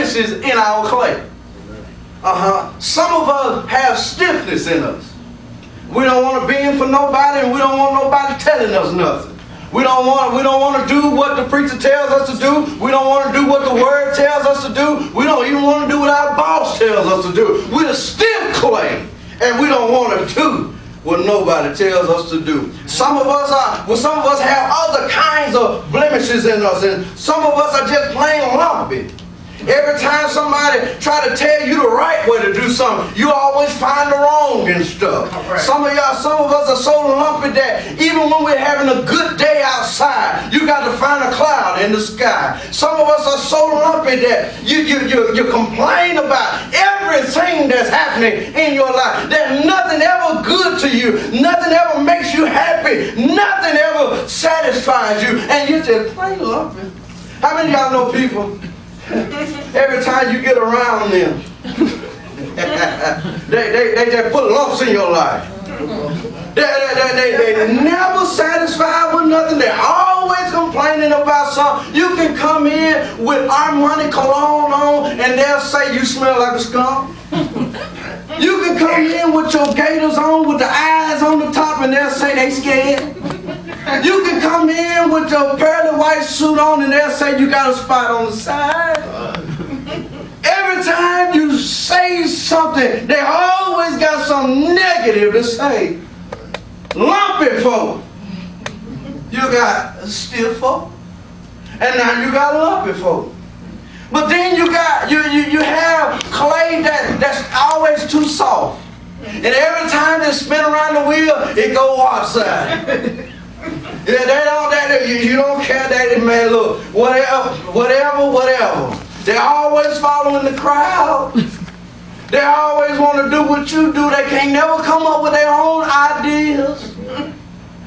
blemishes in our clay. Some of us have stiffness in us. We don't want to bend for nobody, and we don't want nobody telling us nothing. We don't want to do what the preacher tells us to do. We don't want to do what the word tells us to do. We don't even want to do what our boss tells us to do. We're a stiff clay, and we don't want to do what nobody tells us to do. Some of us have other kinds of blemishes in us, and some of us are just plain lumpy. Every time somebody try to tell you the right way to do something, you always find the wrong and stuff. Right. Some of us are so lumpy that even when we're having a good day outside, you got to find a cloud in the sky. Some of us are so lumpy that you complain about everything that's happening in your life. There's nothing ever good to you. Nothing ever makes you happy. Nothing ever satisfies you. And you're just plain lumpy. How many of y'all know people? Every time you get around them, they just put lumps in your life. They never satisfied with nothing. They're always complaining about something. You can come in with our money cologne on and they'll say you smell like a skunk. You can come in with your gaiters on with the eyes on the top and they'll say they scared. You can come in with your pearly white suit on and they'll say you got a spot on the side. Every time you say something, they always got something negative to say. Lumpy folk. You got stiff folk. And now you got lumpy folk. But then you have clay that's always too soft. And every time they spin around the wheel, it go outside. Yeah, you don't care that, man, look, whatever. They're always following the crowd. They always want to do what you do. They can't never come up with their own ideas.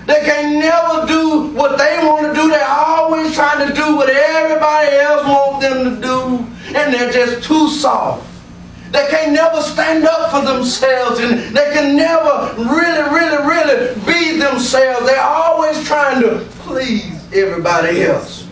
They can never do what they want to do. They're always trying to do what everybody else wants them to do. And they're just too soft. They can never stand up for themselves, and they can never really be themselves. They're always trying to please everybody else.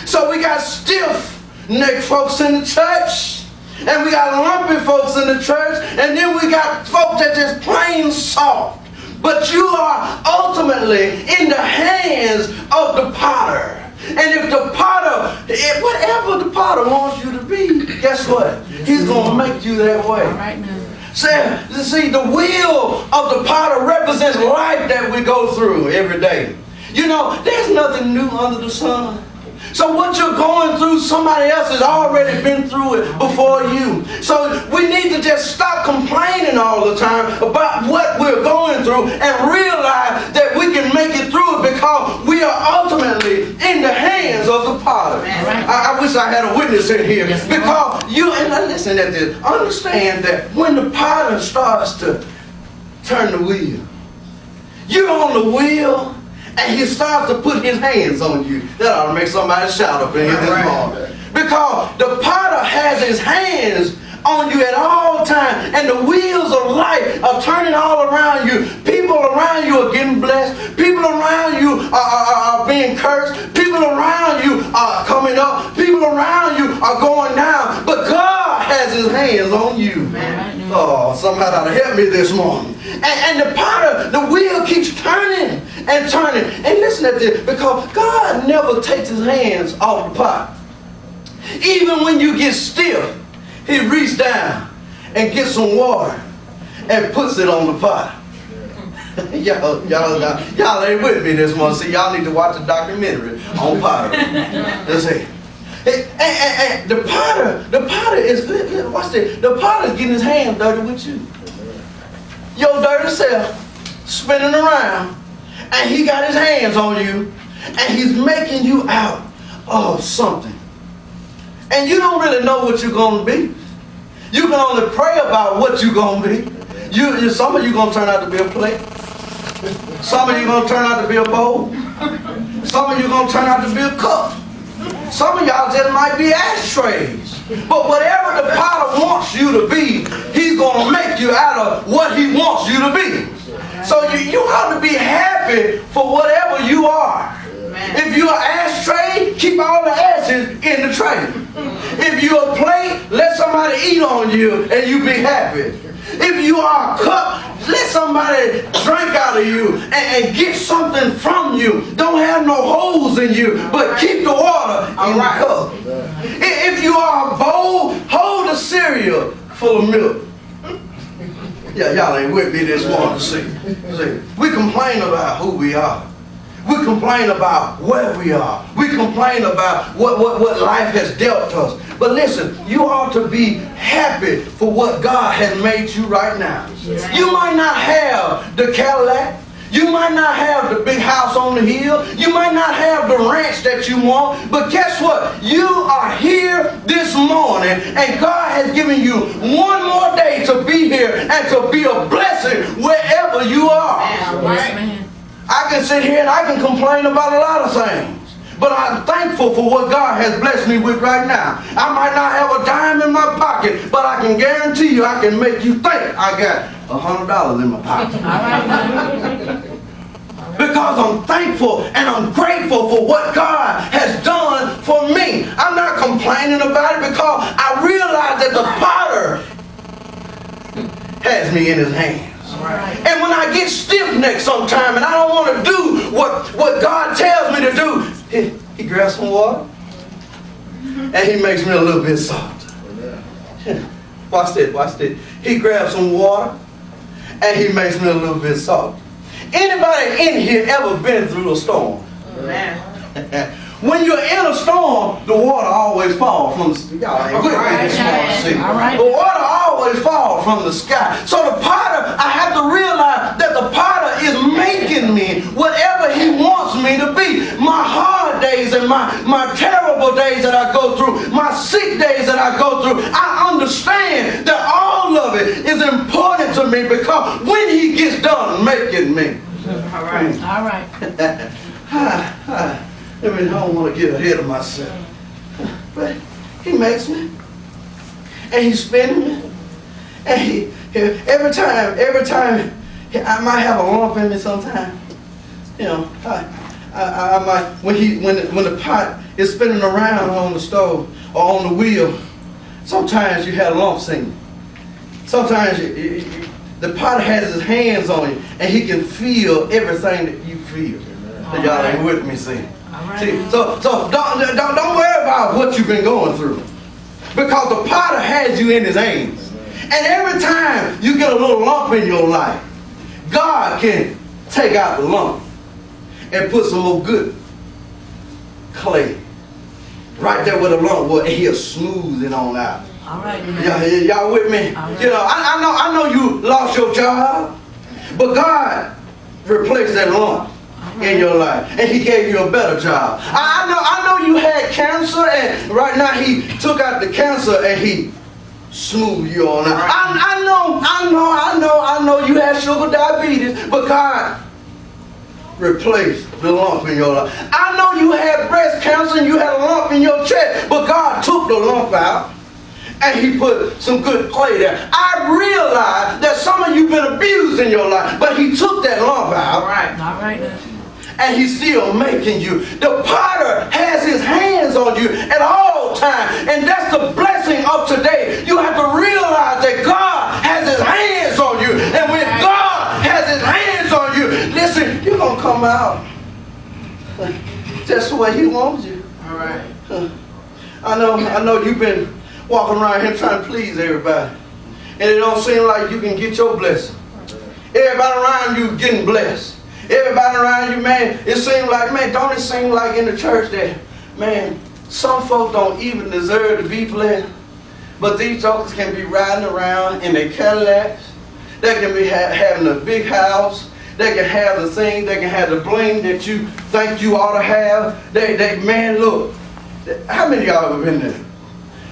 So we got stiff-necked folks in the church, and we got lumpy folks in the church, and then we got folks that just plain soft. But you are ultimately in the hands of the potter. And if the potter, whatever the potter wants you to be, guess what? He's going to make you that way. Right now. See, the wheel of the potter represents life that we go through every day. You know, there's nothing new under the sun. So what you're going through, somebody else has already been through it before you. So we need to just stop complaining all the time about what we're going through and realize that we can make it through it because we are ultimately in the hands of the potter. I wish I had a witness in here because listen at this, understand that when the potter starts to turn the wheel, you're on the wheel, and he starts to put his hands on you. That ought to make somebody shout up in here this morning. Because the potter has his hands on you at all times, and the wheels of life are turning all around you. People around you are getting blessed. People around you are being cursed. People around you are coming up. People around you are going down. But God has his hands on you. Oh, somebody ought to help me this morning. And the potter, the wheel keeps turning and turning. And listen at this, because God never takes his hands off the pot. Even when you get stiff, he reaches down and gets some water and puts it on the pot. y'all ain't with me this morning. See, y'all need to watch a documentary on pottery. Let's see. And the potter is, watch this, the potter is getting his hands dirty with you. Your dirty self spinning around, and he got his hands on you, and he's making you out of something. And you don't really know what you're going to be. You can only pray about what you're going to be. Some of you going to turn out to be a plate. Some of you going to turn out to be a bowl. Some of you going to turn out to be a cup. Some of y'all just might be ashtrays. But whatever the potter wants you to be, he's going to make you out of what he wants you to be. So you ought to be happy for whatever you are. If you're an ashtray, keep all the ashes in the tray. If you're a plate, somebody eat on you and you be happy. If you are a cup, let somebody drink out of you and get something from you. Don't have no holes in you, but keep the water in the cup. If you are a bowl, hold the cereal full of milk. Yeah, y'all ain't with me this morning. See, we complain about who we are. We complain about where we are. We complain about what life has dealt us. But listen, you ought to be happy for what God has made you right now. You might not have the Cadillac. You might not have the big house on the hill. You might not have the ranch that you want. But guess what? You are here this morning, and God has given you one more day to be here and to be a blessing wherever you are. I can sit here and I can complain about a lot of things. But I'm thankful for what God has blessed me with right now. I might not have a dime in my pocket, but I can guarantee you I can make you think I got $100 in my pocket. Because I'm thankful and I'm grateful for what God has done for me. I'm not complaining about it because I realize that the potter has me in his hands. And when I get stiff-necked sometime and I don't want to do what God tells me to do, he grabs some water and he makes me a little bit softer. Watch this. He grabs some water and he makes me a little bit softer. Anybody in here ever been through a storm? When you're in a storm, the water always falls from the sky. Y'all ain't with me this morning, see? The water always falls from the sky. So the potter, I have to realize that the potter is making me whatever he wants me to be. My hard days and my terrible days that I go through, my sick days that I go through, I understand that all of it is important to me because when he gets done making me. All right. I mean, I don't want to get ahead of myself. But he makes me. And he's spinning me. And every time, I might have a lump in me sometimes. You know, I might, when the pot is spinning around on the stove or on the wheel, sometimes you have lumps in you. Sometimes the pot has his hands on you and he can feel everything that you feel. So y'all ain't with me, see? See, so don't worry about what you've been going through, because the potter has you in his hands. And every time you get a little lump in your life, God can take out the lump and put some more good clay right there where the lump was, and he'll smooth it on out. All right, y'all with me? Right. You know, I know you lost your job, but God replaced that lump in your life, and he gave you a better job. I know you had cancer, and right now he took out the cancer and he smoothed you on out. I know you had sugar diabetes, but God replaced the lump in your life. I know you had breast cancer and you had a lump in your chest, but God took the lump out and he put some good clay there. I realize that some of you been abused in your life, but he took that lump out. All right. And he's still making you. The potter has his hands on you at all times. And that's the blessing of today. You have to realize that God has his hands on you. And when God has his hands on you, listen, you're going to come out just the way he wants you. All right. I know you've been walking around here trying to please everybody. And it don't seem like you can get your blessing. Everybody around you getting blessed. Everybody around you, man, it seems like, man, don't it seem like in the church that, man, some folk don't even deserve to be blessed, but these jokers can be riding around in their Cadillacs, they can be having a big house, they can have the thing, they can have the bling that you think you ought to have. They man, look, how many of y'all have been there?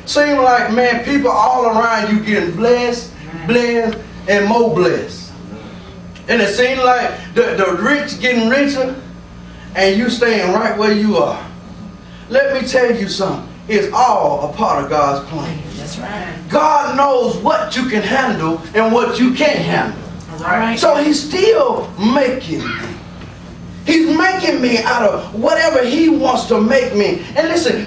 Seem like, man, people all around you getting blessed, and more blessed. And it seems like the rich getting richer and you staying right where you are. Let me tell you something. It's all a part of God's plan. That's right. God knows what you can handle and what you can't handle. All right. So he's still making me. He's making me out of whatever he wants to make me. And listen,